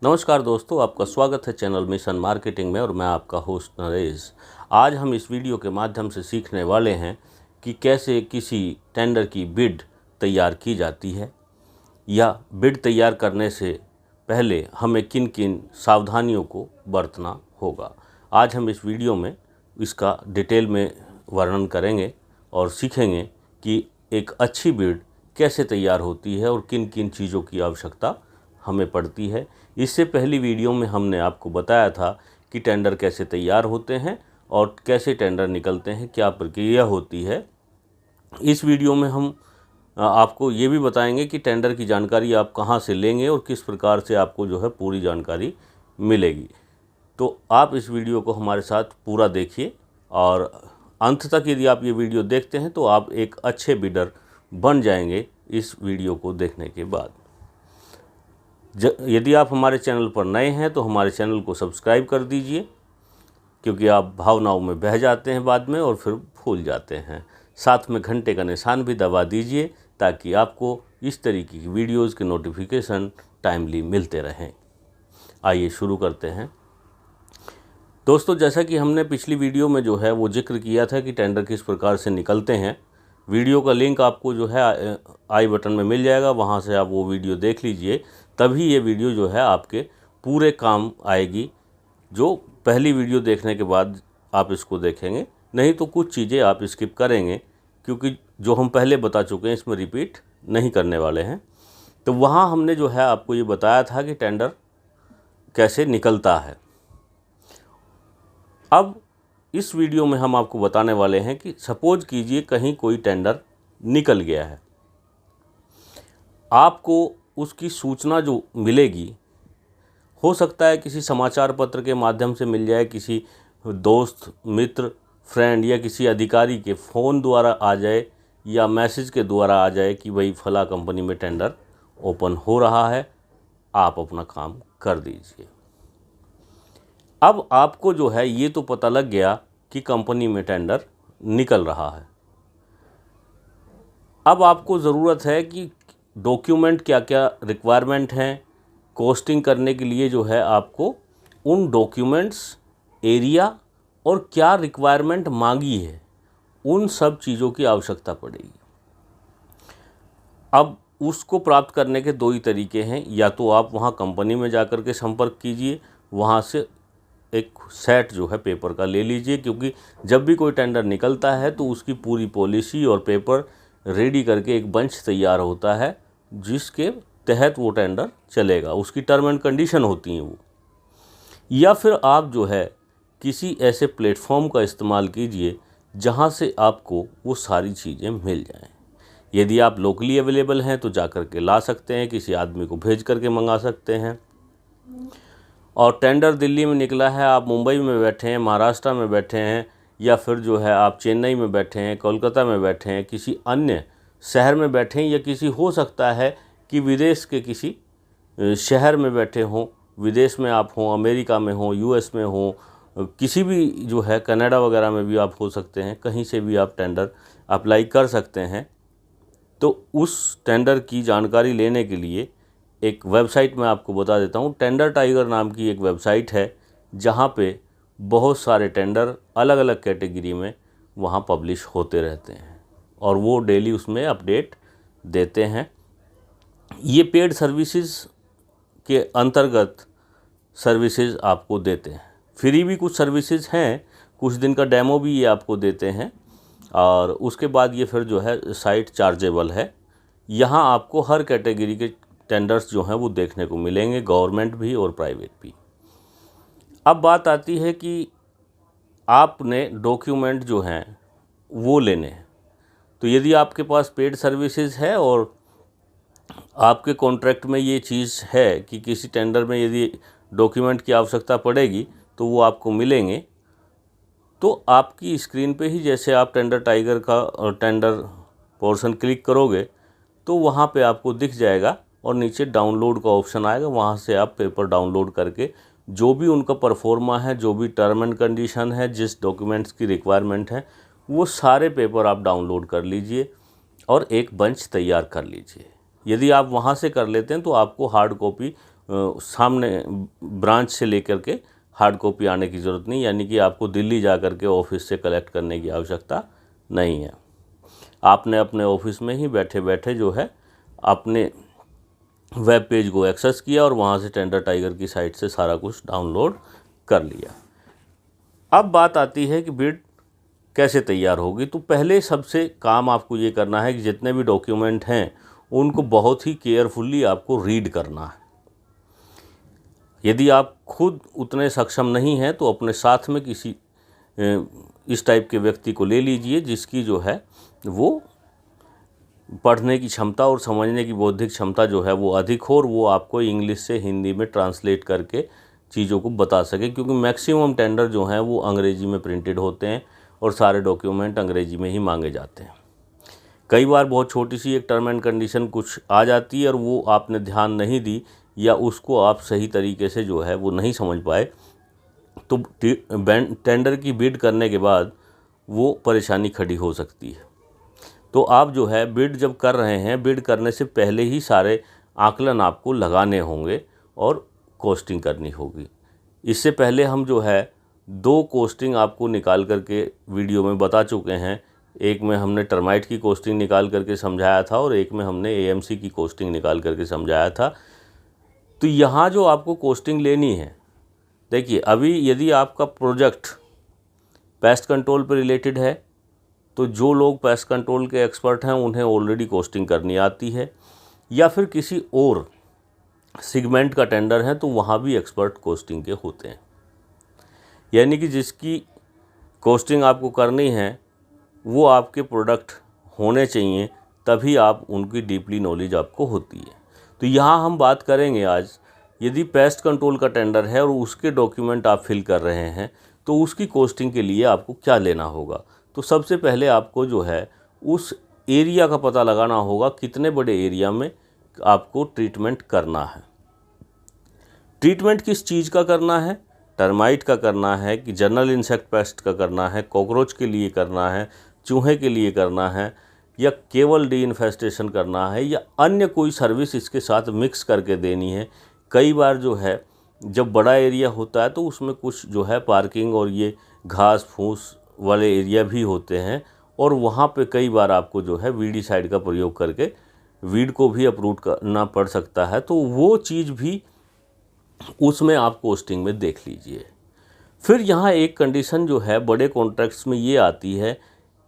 नमस्कार दोस्तों, आपका स्वागत है चैनल मिशन मार्केटिंग में और मैं आपका होस्ट नरेश। आज हम इस वीडियो के माध्यम से सीखने वाले हैं कि कैसे किसी टेंडर की बिड तैयार की जाती है या बिड तैयार करने से पहले हमें किन किन सावधानियों को बरतना होगा। आज हम इस वीडियो में इसका डिटेल में वर्णन करेंगे और सीखेंगे कि एक अच्छी बिड कैसे तैयार होती है और किन किन चीज़ों की आवश्यकता हमें पड़ती है। इससे पहली वीडियो में हमने आपको बताया था कि टेंडर कैसे तैयार होते हैं और कैसे टेंडर निकलते हैं, क्या प्रक्रिया होती है। इस वीडियो में हम आपको ये भी बताएंगे कि टेंडर की जानकारी आप कहां से लेंगे और किस प्रकार से आपको जो है पूरी जानकारी मिलेगी। तो आप इस वीडियो को हमारे साथ पूरा देखिए और अंत तक यदि आप ये वीडियो देखते हैं तो आप एक अच्छे बिडर बन जाएंगे इस वीडियो को देखने के बाद। यदि आप हमारे चैनल पर नए हैं तो हमारे चैनल को सब्सक्राइब कर दीजिए, क्योंकि आप भावनाओं में बह जाते हैं बाद में और फिर भूल जाते हैं। साथ में घंटे का निशान भी दबा दीजिए ताकि आपको इस तरीके की वीडियोज़ के नोटिफिकेशन टाइमली मिलते रहें। आइए शुरू करते हैं। दोस्तों, जैसा कि हमने पिछली वीडियो में जो है वो जिक्र किया था कि टेंडर किस प्रकार से निकलते हैं, वीडियो का लिंक आपको जो है आई बटन में मिल जाएगा, वहाँ से आप वो वीडियो देख लीजिए। तभी ये वीडियो जो है आपके पूरे काम आएगी। जो पहली वीडियो देखने के बाद आप इसको देखेंगे, नहीं तो कुछ चीज़ें आप स्किप करेंगे, क्योंकि जो हम पहले बता चुके हैं इसमें रिपीट नहीं करने वाले हैं। तो वहाँ हमने जो है आपको ये बताया था कि टेंडर कैसे निकलता है। अब इस वीडियो में हम आपको बताने वाले हैं कि सपोज कीजिए कहीं कोई टेंडर निकल गया है, आपको उसकी सूचना जो मिलेगी, हो सकता है किसी समाचार पत्र के माध्यम से मिल जाए, किसी दोस्त मित्र फ्रेंड या किसी अधिकारी के फ़ोन द्वारा आ जाए या मैसेज के द्वारा आ जाए कि भाई फला कंपनी में टेंडर ओपन हो रहा है, आप अपना काम कर दीजिए। अब आपको जो है ये तो पता लग गया कि कंपनी में टेंडर निकल रहा है। अब आपको ज़रूरत है कि डॉक्यूमेंट क्या क्या रिक्वायरमेंट हैं। कॉस्टिंग करने के लिए जो है आपको उन डॉक्यूमेंट्स, एरिया और क्या रिक्वायरमेंट मांगी है, उन सब चीज़ों की आवश्यकता पड़ेगी। अब उसको प्राप्त करने के दो ही तरीके हैं, या तो आप वहाँ कंपनी में जाकर के संपर्क कीजिए, वहाँ से एक सेट जो है पेपर का ले लीजिए, क्योंकि जब भी कोई टेंडर निकलता है तो उसकी पूरी पॉलिसी और पेपर रेडी करके एक बंच तैयार होता है जिसके तहत वो टेंडर चलेगा। उसकी टर्म एंड कंडीशन होती हैं वो। या फिर आप जो है किसी ऐसे प्लेटफॉर्म का इस्तेमाल कीजिए जहाँ से आपको वो सारी चीज़ें मिल जाएं। यदि आप लोकली अवेलेबल हैं तो जा कर के ला सकते हैं, किसी आदमी को भेज करके मंगा सकते हैं। और टेंडर दिल्ली में निकला है, आप मुंबई में बैठे हैं, महाराष्ट्र में बैठे हैं, या फिर जो है आप चेन्नई में बैठे हैं, कोलकाता में बैठे हैं, किसी अन्य शहर में बैठे हैं, या किसी हो सकता है कि विदेश के किसी शहर में बैठे हों, विदेश में आप हों, अमेरिका में हों, यूएस में हों, किसी भी जो है कनाडा वगैरह में भी आप हो सकते हैं, कहीं से भी आप टेंडर अप्लाई कर सकते हैं। तो उस टेंडर की जानकारी लेने के लिए एक वेबसाइट मैं आपको बता देता हूँ। टेंडर टाइगर नाम की एक वेबसाइट है जहाँ पे बहुत सारे टेंडर अलग अलग कैटेगरी में वहाँ पब्लिश होते रहते हैं और वो डेली उसमें अपडेट देते हैं। ये पेड सर्विसेज के अंतर्गत सर्विसेज आपको देते हैं। फ्री भी कुछ सर्विसेज हैं, कुछ दिन का डेमो भी ये आपको देते हैं, और उसके बाद ये फिर जो है साइट चार्जेबल है। यहाँ आपको हर कैटेगरी के टेंडर्स जो हैं वो देखने को मिलेंगे, गवर्नमेंट भी और प्राइवेट भी। अब बात आती है कि आपने डॉक्यूमेंट जो हैं वो लेने हैं। तो यदि आपके पास पेड सर्विसेज है और आपके कॉन्ट्रैक्ट में ये चीज़ है कि किसी टेंडर में यदि डॉक्यूमेंट की आवश्यकता पड़ेगी तो वो आपको मिलेंगे, तो आपकी स्क्रीन पे ही जैसे आप टेंडर टाइगर का टेंडर पोर्शन क्लिक करोगे तो वहाँ पे आपको दिख जाएगा और नीचे डाउनलोड का ऑप्शन आएगा। वहाँ से आप पेपर डाउनलोड करके जो भी उनका परफॉर्मा है, जो भी टर्म एंड कंडीशन है, जिस डॉक्यूमेंट्स की रिक्वायरमेंट है, वो सारे पेपर आप डाउनलोड कर लीजिए और एक बंच तैयार कर लीजिए। यदि आप वहाँ से कर लेते हैं तो आपको हार्ड कॉपी सामने ब्रांच से लेकर के हार्ड कॉपी आने की ज़रूरत नहीं, यानी कि आपको दिल्ली जा कर के ऑफिस से कलेक्ट करने की आवश्यकता नहीं है। आपने अपने ऑफिस में ही बैठे बैठे जो है अपने वेब पेज को एक्सेस किया और वहाँ से टेंडर टाइगर की साइट से सारा कुछ डाउनलोड कर लिया। अब बात आती है कि बिड कैसे तैयार होगी। तो पहले सबसे काम आपको ये करना है कि जितने भी डॉक्यूमेंट हैं उनको बहुत ही केयरफुली आपको रीड करना है। यदि आप खुद उतने सक्षम नहीं हैं तो अपने साथ में किसी इस टाइप के व्यक्ति को ले लीजिए जिसकी जो है वो पढ़ने की क्षमता और समझने की बौद्धिक क्षमता जो है वो अधिक हो और वो आपको इंग्लिश से हिंदी में ट्रांसलेट करके चीज़ों को बता सके, क्योंकि मैक्सिमम टेंडर जो हैं वो अंग्रेजी में प्रिंटेड होते हैं और सारे डॉक्यूमेंट अंग्रेजी में ही मांगे जाते हैं। कई बार बहुत छोटी सी एक टर्म एंड कंडीशन कुछ आ जाती है और वो आपने ध्यान नहीं दी या उसको आप सही तरीके से जो है वो नहीं समझ पाए, तो टेंडर की बिड करने के बाद वो परेशानी खड़ी हो सकती है। तो आप जो है बिड जब कर रहे हैं, बिड करने से पहले ही सारे आकलन आपको लगाने होंगे और कॉस्टिंग करनी होगी। इससे पहले हम जो है 2 कॉस्टिंग आपको निकाल करके वीडियो में बता चुके हैं। एक में हमने टर्माइट की कॉस्टिंग निकाल करके समझाया था और एक में हमने एएमसी की कॉस्टिंग निकाल करके समझाया था। तो यहाँ जो आपको कॉस्टिंग लेनी है, देखिए अभी यदि आपका प्रोजेक्ट पेस्ट कंट्रोल पर रिलेटेड है तो जो लोग पेस्ट कंट्रोल के एक्सपर्ट हैं उन्हें ऑलरेडी कॉस्टिंग करनी आती है, या फिर किसी और सेगमेंट का टेंडर है तो वहाँ भी एक्सपर्ट कॉस्टिंग के होते हैं। यानी कि जिसकी कॉस्टिंग आपको करनी है वो आपके प्रोडक्ट होने चाहिए, तभी आप उनकी डीपली नॉलेज आपको होती है। तो यहाँ हम बात करेंगे आज, यदि पेस्ट कंट्रोल का टेंडर है और उसके डॉक्यूमेंट आप फिल कर रहे हैं तो उसकी कॉस्टिंग के लिए आपको क्या लेना होगा। तो सबसे पहले आपको जो है उस एरिया का पता लगाना होगा, कितने बड़े एरिया में आपको ट्रीटमेंट करना है। ट्रीटमेंट किस चीज़ का करना है, टर्माइट का करना है कि जनरल इंसेक्ट पेस्ट का करना है, कॉकरोच के लिए करना है, चूहे के लिए करना है, या केवल डी इन्फेस्टेशन करना है, या अन्य कोई सर्विस इसके साथ मिक्स करके देनी है। कई बार जो है जब बड़ा एरिया होता है तो उसमें कुछ जो है पार्किंग और ये घास फूस वाले एरिया भी होते हैं और वहाँ पे कई बार आपको जो है वीडीसाइड का प्रयोग करके वीड को भी अप्रूव करना पड़ सकता है। तो वो चीज़ भी उसमें आप कॉस्टिंग में देख लीजिए। फिर यहाँ एक कंडीशन जो है बड़े कॉन्ट्रैक्ट्स में ये आती है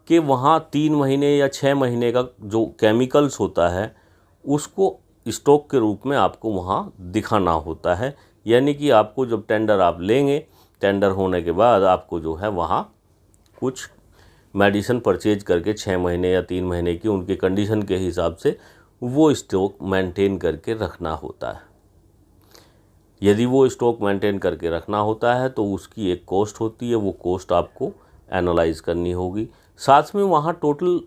कि वहाँ 3 महीने या 6 महीने का जो केमिकल्स होता है उसको स्टॉक के रूप में आपको वहाँ दिखाना होता है। यानी कि आपको जब टेंडर आप लेंगे, टेंडर होने के बाद आपको जो है वहाँ कुछ मेडिसिन परचेज करके 6 महीने या 3 महीने की उनके कंडीशन के हिसाब से वो स्टॉक मेंटेन करके रखना होता है। यदि वो स्टॉक मेंटेन करके रखना होता है तो उसकी एक कॉस्ट होती है, वो कॉस्ट आपको एनालाइज करनी होगी। साथ में वहाँ टोटल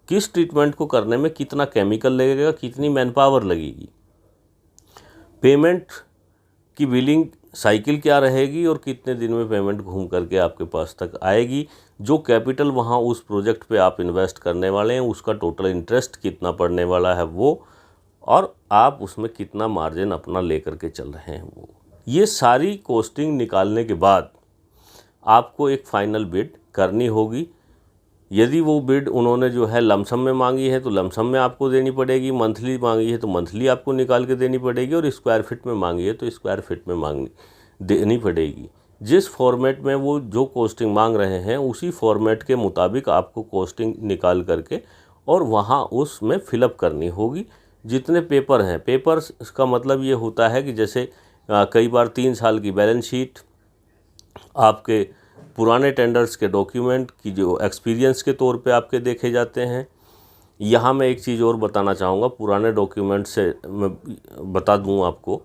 किस ट्रीटमेंट को करने में कितना केमिकल लगेगा, कितनी मैन पावर लगेगी, पेमेंट की बिलिंग साइकिल क्या रहेगी और कितने दिन में पेमेंट घूम करके आपके पास तक आएगी, जो कैपिटल वहाँ उस प्रोजेक्ट पे आप इन्वेस्ट करने वाले हैं उसका टोटल इंटरेस्ट कितना पड़ने वाला है वो, और आप उसमें कितना मार्जिन अपना लेकर के चल रहे हैं वो। ये सारी कॉस्टिंग निकालने के बाद आपको एक फ़ाइनल बिड करनी होगी। यदि वो बिड उन्होंने जो है लमसम में मांगी है तो लमसम में आपको देनी पड़ेगी, मंथली मांगी है तो मंथली आपको निकाल के देनी पड़ेगी, और स्क्वायर फिट में मांगी है तो स्क्वायर फिट में देनी पड़ेगी। जिस फॉर्मेट में वो जो कॉस्टिंग मांग रहे हैं उसी फॉर्मेट के मुताबिक आपको कॉस्टिंग निकाल करके और वहाँ उसमें फिलअप करनी होगी। जितने पेपर हैं, पेपर्स का मतलब ये होता है कि जैसे कई बार 3 साल की बैलेंस शीट, आपके पुराने टेंडर्स के डॉक्यूमेंट की जो एक्सपीरियंस के तौर पे आपके देखे जाते हैं। यहाँ मैं एक चीज़ और बताना चाहूँगा, पुराने डॉक्यूमेंट से मैं बता दूँ आपको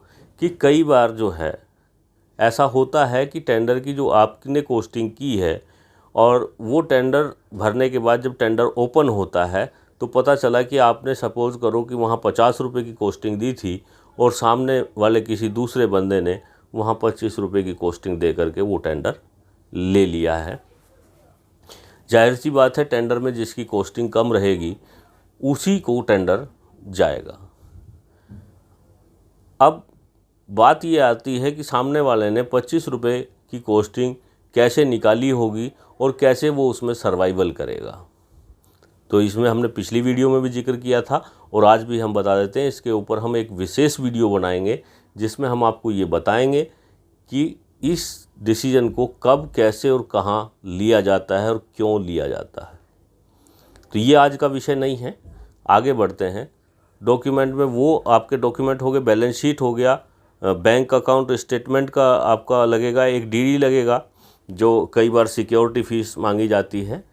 कि कई बार जो है ऐसा होता है कि टेंडर की जो आपने कॉस्टिंग की है और वो टेंडर भरने के बाद जब टेंडर ओपन होता है तो पता चला कि आपने सपोज़ करो कि वहाँ 50 रुपये की कॉस्टिंग दी थी और सामने वाले किसी दूसरे बंदे ने वहाँ 25 रुपये की कॉस्टिंग दे करके वो टेंडर ले लिया है। जाहिर सी बात है टेंडर में जिसकी कॉस्टिंग कम रहेगी उसी को टेंडर जाएगा। अब बात ये आती है कि सामने वाले ने 25 रुपये की कॉस्टिंग कैसे निकाली होगी और कैसे वो उसमें सर्वाइवल करेगा। तो इसमें हमने पिछली वीडियो में भी जिक्र किया था और आज भी हम बता देते हैं। इसके ऊपर हम एक विशेष वीडियो बनाएंगे जिसमें हम आपको ये बताएंगे कि इस डिसीजन को कब, कैसे और कहाँ लिया जाता है और क्यों लिया जाता है। तो ये आज का विषय नहीं है, आगे बढ़ते हैं। डॉक्यूमेंट में वो आपके डॉक्यूमेंट हो गए, बैलेंस शीट हो गया, बैंक अकाउंट स्टेटमेंट का आपका लगेगा, एक डीडी लगेगा जो कई बार सिक्योरिटी फ़ीस मांगी जाती है।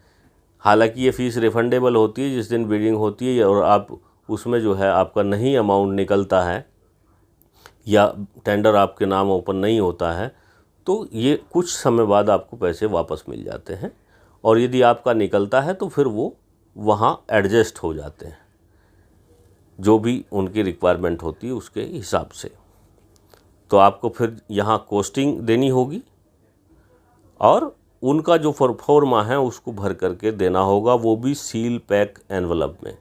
हालांकि ये फ़ीस रिफंडेबल होती है जिस दिन बिडिंग होती है और आप उसमें जो है आपका नहीं अमाउंट निकलता है या टेंडर आपके नाम ओपन नहीं होता है तो ये कुछ समय बाद आपको पैसे वापस मिल जाते हैं, और यदि आपका निकलता है तो फिर वो वहाँ एडजस्ट हो जाते हैं जो भी उनकी रिक्वायरमेंट होती है उसके हिसाब से। तो आपको फिर यहाँ कॉस्टिंग देनी होगी और उनका जो फॉर्मा है उसको भर करके देना होगा, वो भी सील पैक एनवलप में।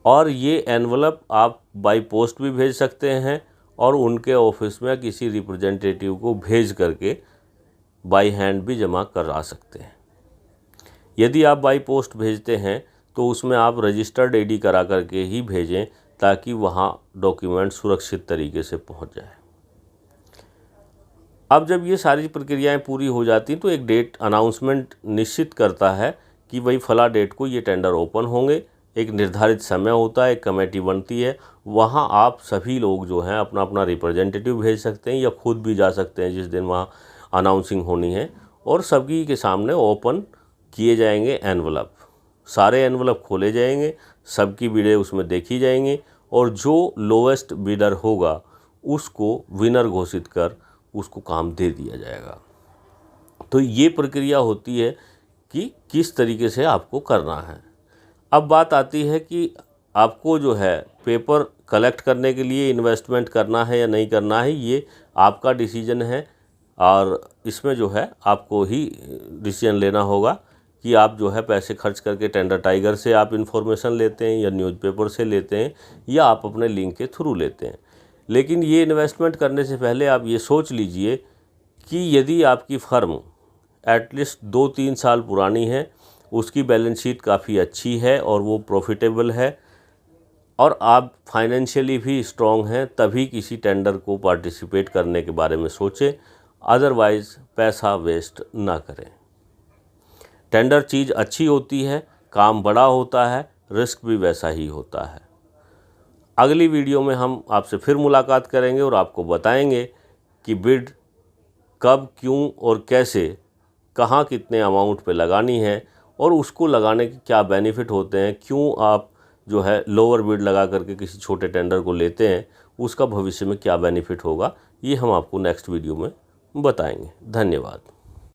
और ये एनवलप आप बाई पोस्ट भी भेज सकते हैं और उनके ऑफिस में किसी रिप्रेजेंटेटिव को भेज करके बाई हैंड भी जमा करा सकते हैं। यदि आप बाई पोस्ट भेजते हैं तो उसमें आप रजिस्टर्ड एडी करा करके ही भेजें ताकि वहाँ डॉक्यूमेंट सुरक्षित तरीके से पहुँच जाए। अब जब ये सारी प्रक्रियाएं पूरी हो जाती तो एक डेट अनाउंसमेंट निश्चित करता है कि भाई फला डेट को ये टेंडर ओपन होंगे। एक निर्धारित समय होता है, एक कमेटी बनती है, वहाँ आप सभी लोग जो हैं अपना अपना रिप्रेजेंटेटिव भेज सकते हैं या खुद भी जा सकते हैं जिस दिन वहाँ अनाउंसिंग होनी है, और सभी के सामने ओपन किए जाएंगे एनवलप। सारे एनवलप खोले जाएंगे, सबकी बिडें उसमें देखी जाएंगी और जो लोएस्ट बिडर होगा उसको विनर घोषित कर उसको काम दे दिया जाएगा। तो ये प्रक्रिया होती है कि किस तरीके से आपको करना है। अब बात आती है कि आपको जो है पेपर कलेक्ट करने के लिए इन्वेस्टमेंट करना है या नहीं करना है, ये आपका डिसीजन है और इसमें जो है आपको ही डिसीजन लेना होगा कि आप जो है पैसे खर्च करके टेंडर टाइगर से आप इन्फॉर्मेशन लेते हैं या न्यूज़पेपर से लेते हैं या आप अपने लिंक के थ्रू लेते हैं। लेकिन ये इन्वेस्टमेंट करने से पहले आप ये सोच लीजिए कि यदि आपकी फर्म एटलीस्ट 2-3 साल पुरानी है, उसकी बैलेंस शीट काफ़ी अच्छी है और वो प्रॉफिटेबल है और आप फाइनेंशियली भी स्ट्रॉन्ग हैं, तभी किसी टेंडर को पार्टिसिपेट करने के बारे में सोचें। अदरवाइज़ पैसा वेस्ट ना करें। टेंडर चीज़ अच्छी होती है, काम बड़ा होता है, रिस्क भी वैसा ही होता है। अगली वीडियो में हम आपसे फिर मुलाकात करेंगे और आपको बताएंगे कि बिड कब, क्यों और कैसे, कहाँ, कितने अमाउंट पे लगानी है और उसको लगाने के क्या बेनिफिट होते हैं, क्यों आप जो है लोअर बिड लगा करके किसी छोटे टेंडर को लेते हैं, उसका भविष्य में क्या बेनिफिट होगा, ये हम आपको नेक्स्ट वीडियो में बताएंगे। धन्यवाद।